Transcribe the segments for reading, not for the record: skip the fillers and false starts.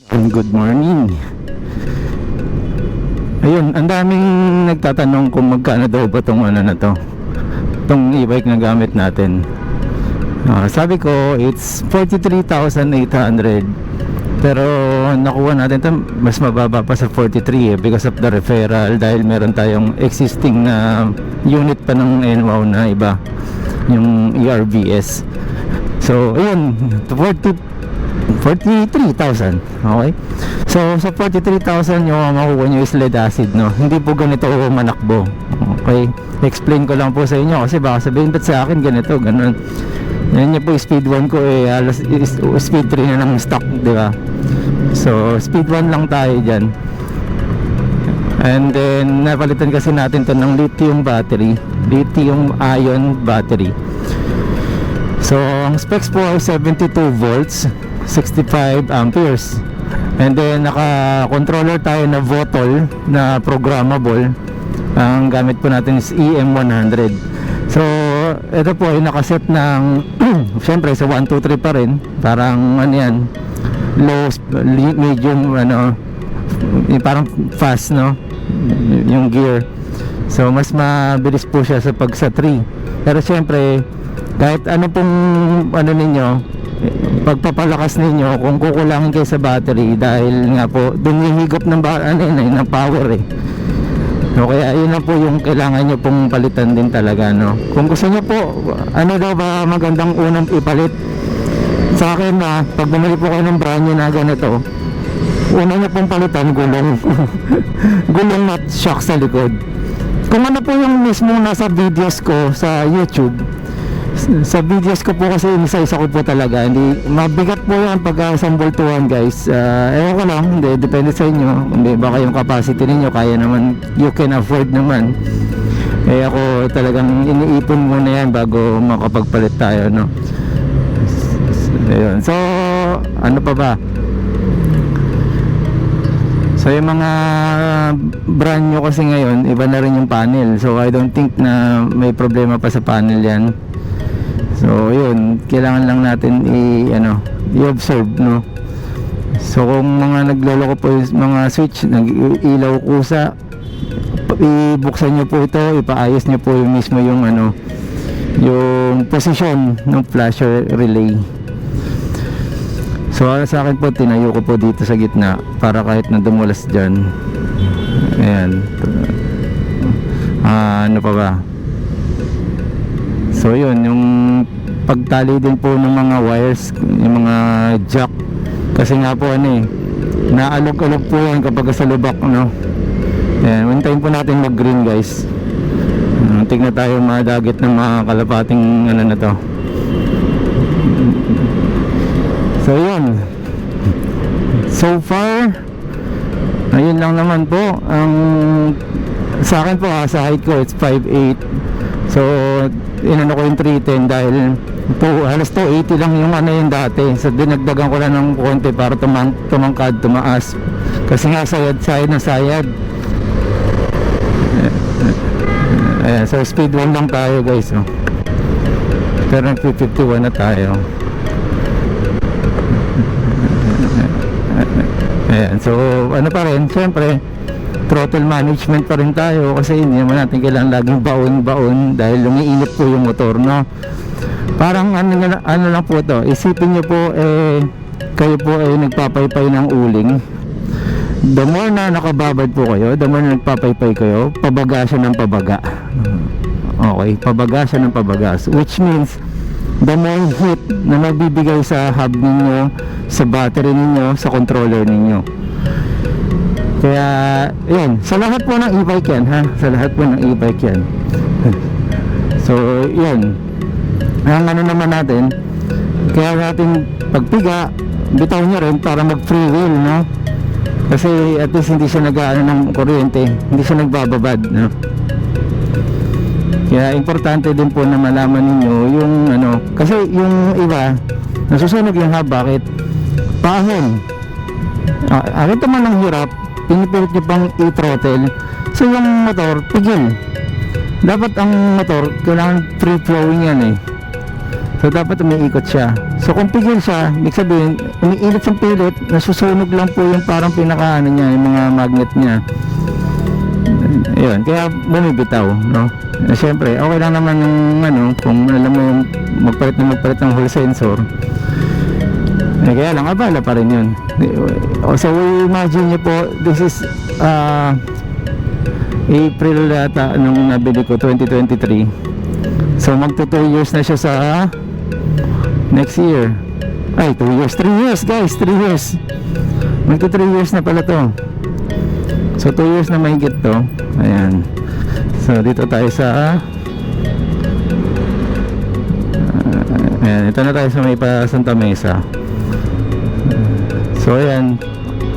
Good morning. Ayun, ang daming nagtatanong kung magkano daw ba tong ano na to, tong e-bike na gamit natin. Sabi ko it's 43,800, pero nakuha natin to mas mababa pa sa 43 because of the referral, dahil meron tayong existing na unit pa ng NWOW na iba, yung ERVS. So ayun, 43,000. Okay, so sa 43,000 yung makukuha nyo is lead acid, no? Hindi po ganito manakbo. Okay, explain ko lang po sa inyo kasi baka sabihin ba't sa akin ganito, ganun. Yan niya po, speed 1 ko halos speed 3 na ng stock, di ba? So speed 1 lang tayo dyan. And then napalitan kasi natin to ng lithium battery, lithium ion battery. So ang specs po ay 72 volts, 65 amperes. And then naka-controller tayo na Votol na programmable. Ang gamit po natin is EM100. So ito po ay nakaset ng syempre sa 1, 2, 3 pa rin. Parang ano yan, low, medium, ano, parang fast, no, yung gear. So mas mabilis po siya sa pag sa 3. Pero syempre kahit ano pong ano ninyo, pagpapalakas ninyo, kung kukulangin kayo sa battery, dahil nga po dumihigop ng ng power no, kaya yun na po yung kailangan nyo pong palitan din talaga, no. Kung gusto nyo po, ano daw ba magandang unang ipalit sa akin, na pag bumili po kayo ng brand new na ganito, una nyo pong palitan gulong gulong at shock sa likod. Kung ano po yung mismo nasa videos ko sa YouTube, sa videos ko po kasi isa-isa ko po talaga, hindi mabigat po yan pag isang boltuhan, guys. Ewan ko lang, hindi, depende sa inyo, hindi, baka yung capacity ninyo kaya naman, you can afford naman. Ako talagang iniipon muna yan bago makapagpalit tayo, no. Ayun. So ano pa ba, so yung mga brand nyo kasi ngayon, iba na rin yung panel, so I don't think na may problema pa sa panel yan. So yun, kailangan lang natin i-observe, no. So kung mga nagloloko po yung mga switch, nag-ilaw kusa, ibuksan nyo po ito, ipaayos nyo po yung mismo yung yung position ng flasher relay. So sa akin po, tinayo ko po dito sa gitna para kahit na dumulas dyan, ayan. Ano pa ba? So yun, yung pagtali din po ng mga wires, yung mga jack, kasi nga po naalog-alog po yan kapag sa lubak, no. Ayan, hintayin po natin mag green, guys. Tignan tayo madagit ng mga kalapating na to. So yun, so far ayun lang naman po ang sa akin po. Sa height ko it's 5'8", so inano ko yung 310 dahil po halos 280 lang yung yung dati, so dinagdagan ko lang ng konti para tumangkad, tumaas, kasi nga sayad na sayad. Ayan, so speed 1 lang tayo, guys, no? Pero nag 51 na tayo. Ayan, so ano pa rin, syempre throttle management pa rin tayo, kasi hindi naman natin kailangan laging baon dahil lumiinit po yung motor, no. Parang ano lang po to, isipin nyo po, kayo po nagpapaypay ng uling. The more na nakababad po kayo, the more na nagpapaypay kayo, pabaga siya ng pabaga. Okay, pabaga siya ng pabagas, which means the more heat na magbibigay sa hub ninyo, sa battery ninyo, sa controller ninyo. Kaya yun, sa lahat po ng e-bike yan, ha, sa lahat po ng e-bike yan. So yun, ang naman natin, kaya natin pagpiga, bitaw nyo rin para mag free wheel, no. Kasi at least hindi siya ng kuryente, hindi siya nagbababad, no. Kaya importante din po na malaman ninyo yung kasi yung iba nasusunog yung hub. Bakit? Pahon. Ito man ang hirap, pinipilit nyo pang i-throttle, so yung motor pigil. Dapat ang motor kailangan free flowing yan, So dapat umiikot siya. So kung pigil siya, ibig sabihin umiinit siyang pilit, nasusunog lang po yung parang pinaka ano niya, yung mga magnet niya. Ayun, kaya bumibitaw, no? Siyempre, okay lang naman yung ano, kung alam mo yung magpalit ng hall sensor. Kaya lang, abala pa rin yun. So imagine nyo po, this is April yata nung nabili ko, 2023. So magto 2 years na siya sa next year. Ay, 2 years, 3 years guys, 3 years. Magto 3 years na pala to. So 2 years na mahigit to. Ayan. So dito tayo sa ayan, ito na tayo sa may pa Santa Mesa. So ayan.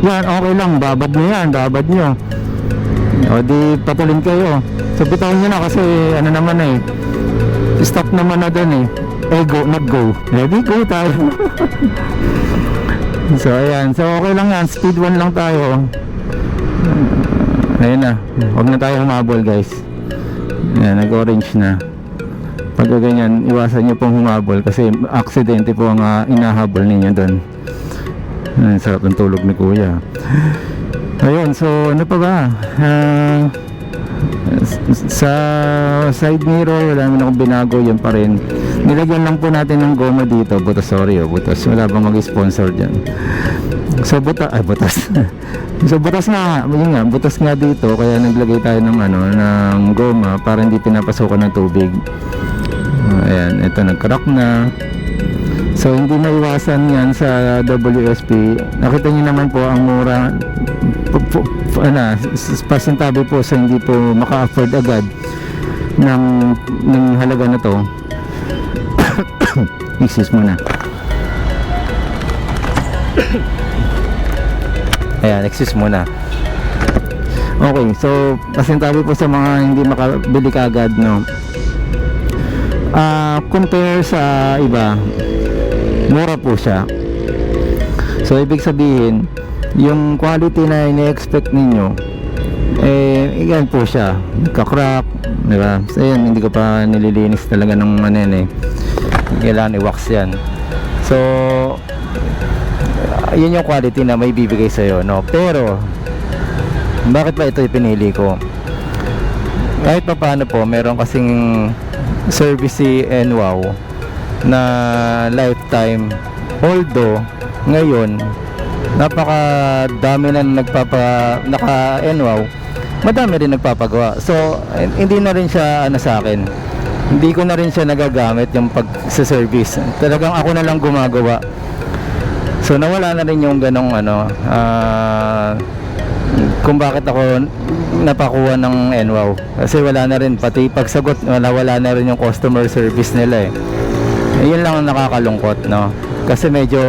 Yan, okay lang, babad nyo yan, babad nyo. O di patulin kayo. So bitawan nyo na kasi ano naman eh, stop naman na dun eh. Go, not go. Ready, go tayo. So ayan, so okay lang yan, speed 1 lang tayo. Ayun na, huwag na tayo humabol guys. Ayan, nag-orange na. Pag ganyan, iwasan nyo pong humabol kasi aksidente po ang inahabol ninyo doon. Sarap ng tulog ni kuya. Ayun, so ano pa ba? Sa side mirror wala naman akong binago, yun pa rin. Nilagyan lang po natin ng goma dito. Butas, sorry butas, wala bang mag-sponsor dyan. So butas so butas nga, yun nga, butas nga dito. Kaya naglagay tayo ng ano, ng goma para hindi pinapasukan ng tubig. Ayan, ito nag-crack na. So hindi maiwasan yan sa WSP. Nakita niyo naman po ang mura, pasintabi po sa hindi po maka-afford agad ng halaga na to. Excuse muna. Ayan, excuse muna. Okay, so pasintabi po sa mga hindi makabili kaagad, no. Compare sa iba, mura po siya. So ibig sabihin, yung quality na ini-expect ninyo, yan po siya, nagka-crack, diba? So yan, hindi ko pa nililinis talaga ng ano yan eh, kailangan i-wax yan. So yun yung quality na may bibigay sa'yo, no? Pero bakit ba ito pinili ko? Kahit pa paano po, meron kasing service si NWOW na lifetime, although ngayon napakadami na naka NWOW, madami rin nagpapagawa. So hindi na rin siya ano sa akin, hindi ko na rin siya nagagamit yung pag sa service, talagang ako na lang gumagawa. So nawala na rin yung ganong ano, kung bakit ako napakuha ng NWOW, kasi wala na rin, pati pagsagot wala na rin yung customer service nila eh. Yun lang ang nakakalungkot, no? Kasi medyo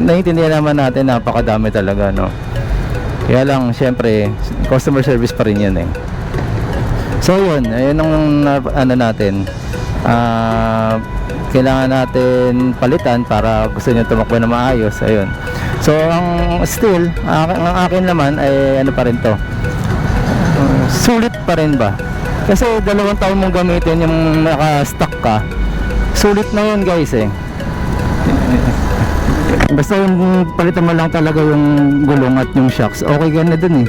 naiintindihan naman natin, napakadami talaga, no? Kaya lang syempre customer service pa rin yun eh. So yun, ayun ang ano natin, kailangan natin palitan para gusto nyo tumakbo na maayos. Ayun. So ang still ang akin naman ay ano pa rin to, sulit pa rin ba, kasi 2 taon mong gamitin yung naka-stock ka, sulit na yun guys eh. Basta yung palitan mo lang talaga yung gulong at yung shocks, okay ka na dun eh.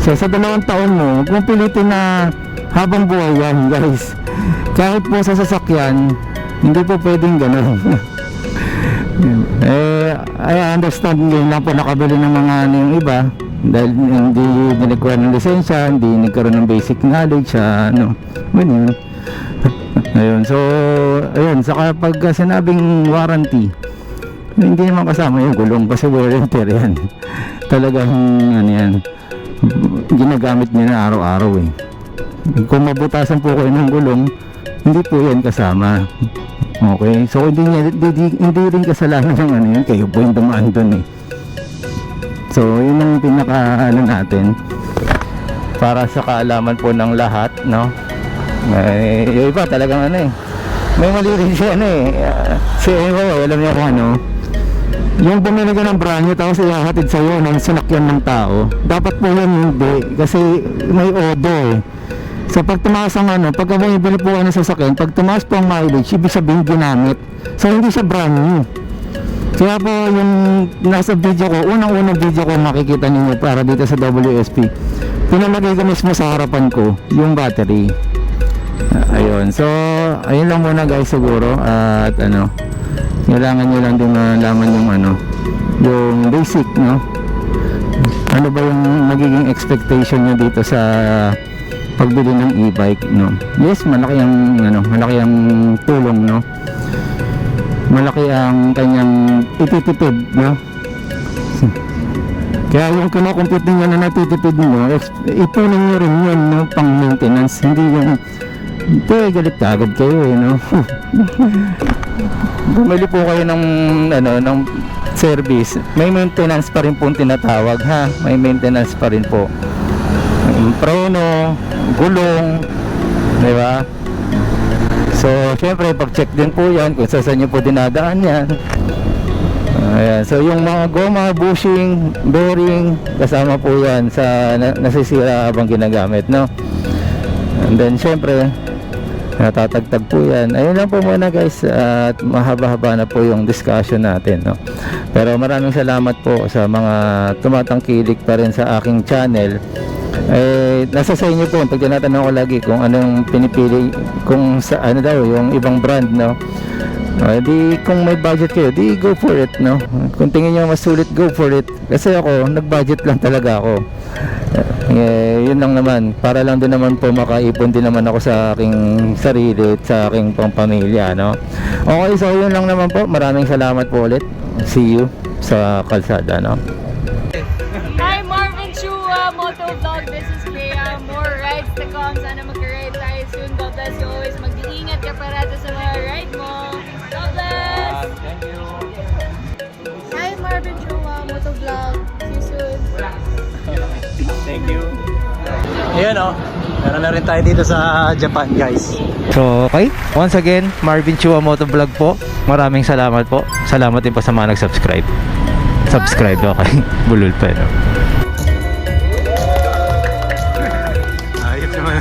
So sa 2 taon mo, huwag mong pilitin na habang buhay yan guys. Kahit po sa sasakyan, hindi po pwedeng gano'n. I understand, ngayon lang po nakabili ng mga ano yung iba, dahil hindi nagkaroon ng lisensya, hindi nagkaroon ng basic knowledge, ano, yun. Ayun, so ayun, saka pag sinabing warranty, hindi naman kasama yung gulong kasi wear and tear yan. Talagang ano yan, ginagamit nyo na araw-araw eh. Kung mabutasan po kayo ng gulong, hindi po yan kasama. Okay, so hindi rin kasalanan ng ano yan, kayo po yung dumaan dun eh. So yun ang pinaka ano natin, para sa kaalaman po ng lahat, no? Yung iba talagang ano eh, may mali rin siya ano eh. So alam niyo kung ano, yung bumili ka ng brand new tapos ihahatid sa'yo ng sinakyan ng tao, dapat po yan hindi, kasi may odo eh. So pag tumaas ang ano, pag bumibili po kayo ng sasakyan, pag tumaas po ang mileage, ibig sabihin ginamit. So hindi siya brand new. Kaya po yung nasa video ko, unang-unang video ko makikita ninyo para dito sa WSP, pinalagay ko mismo sa harapan ko yung battery. Ayun, so ayun lang muna guys siguro. At ano, kailangan nyo lang din malaman yung ano, yung basic, no? Ano ba yung magiging expectation nyo dito sa pagbili ng e-bike, no? Yes, malaki ang ano, malaki ang tulong, no? Malaki ang kanyang ititipid, no? Kaya yung kinakompute ninyo na natitipid nyo, ipunin nyo rin yun, no? Pang maintenance, hindi yung galit agad kayo, eh, no? Bumili po kayo ng ano, ng service, may maintenance pa rin po tinatawag, ha? May maintenance pa rin po. Prono, gulong, di ba? So, syempre, pag-check din po yan kung saan nyo po dinadaan yan. Ayan. So, yung mga goma, bushing, bearing, kasama po yan sa nasisira habang ginagamit, no? And then, syempre, natatagtag po yan. Ayun lang po muna guys, at mahaba-haba na po yung discussion natin, no? Pero maraming salamat po sa mga tumatangkilik pa rin sa aking channel. Nasa sa inyo po, pag tinatanong ko lagi kung anong pinipili, kung sa ano daw yung ibang brand, no? Di kung may budget kayo, di go for it, no? Kung tingin nyo mas sulit, go for it. Kasi ako, nag-budget lang talaga ako. Yun lang naman, para lang din naman po makaipon din naman ako sa aking sarili at sa aking pangpamilya, no? Okay, so yun lang naman po. Maraming salamat po ulit. See you sa kalsada, no? Hi, Marvin Chua, Motovlog. This is Bea. More rides to come. Sana mag-ride tayo soon. God bless you always. Mag-iingat ka parata sa mga ride mo. God bless! Thank you. Hi, Marvin Chua, Motovlog. See you soon. Thank you. Ayan o. Meron na rin tayo dito sa Japan, guys. So, okay. Once again, Marvin Chua Motovlog po. Maraming salamat po. Salamat din po sa mga nag-subscribe. Subscribe, okay. Bulol pa, no? Ayos naman.